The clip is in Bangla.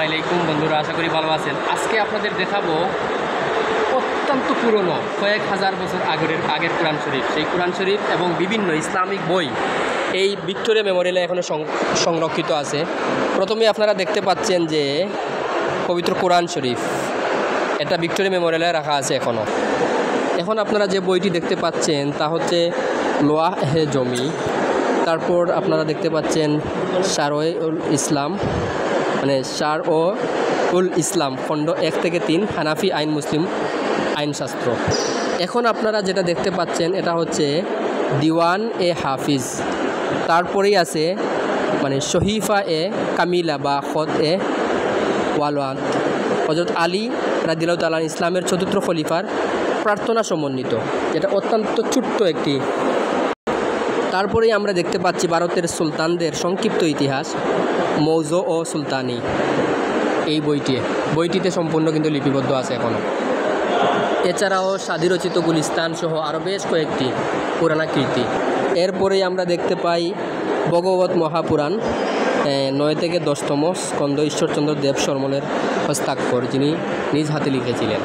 আলাইকুম বন্ধুরা, আশা করি ভালো আছেন। আজকে আপনাদের দেখাবো অত্যন্ত পুরনো কয়েক হাজার বছর আগের কোরআন শরীফ। সেই কোরআন শরীফ এবং বিভিন্ন ইসলামিক বই এই ভিক্টোরিয়া মেমোরিয়ালে এখনও সংরক্ষিত আছে। প্রথমে আপনারা দেখতে পাচ্ছেন যে পবিত্র কোরআন শরীফ, এটা ভিক্টোরিয়া মেমোরিয়ালে রাখা আছে এখনও। এখন আপনারা যে বইটি দেখতে পাচ্ছেন তা হচ্ছে লোয়াহে জমি। তারপর আপনারা দেখতে পাচ্ছেন শারয়ে উল ইসলাম, মানে শার ও উল ইসলাম খণ্ড 1 থেকে 3 হানাফি আইন মুসলিম আইনশাস্ত্র। এখন আপনারা যেটা দেখতে পাচ্ছেন এটা হচ্ছে দিওয়ান এ হাফিজ। তারপরেই আছে মানে শহীফা এ কামিলা বা খত এ ওয়ালওয়ান, হজরত আলী রাদিয়াল্লাহু তাআলা ইসলামের চতুর্থ খলিফার প্রার্থনা সমন্বিত, যেটা অত্যন্ত ছোট্ট একটি। তারপরেই আমরা দেখতে পাচ্ছি ভারতের সুলতানদের সংক্ষিপ্ত ইতিহাস মৌজো ও সুলতানি। এই বইটিতে সম্পূর্ণ কিন্তু লিপিবদ্ধ আছে এখনও। এছাড়াও স্বাধীরচিত গুলিস্তান সহ আরও বেশ কয়েকটি পুরানা কীর্তি। এরপরেই আমরা দেখতে পাই ভগবত মহাপুরাণ 9 থেকে 10তম স্কন্ধ, ঈশ্বরচন্দ্র দেব শর্মণের হস্তাক্ষর, যিনি নিজ হাতে লিখেছিলেন।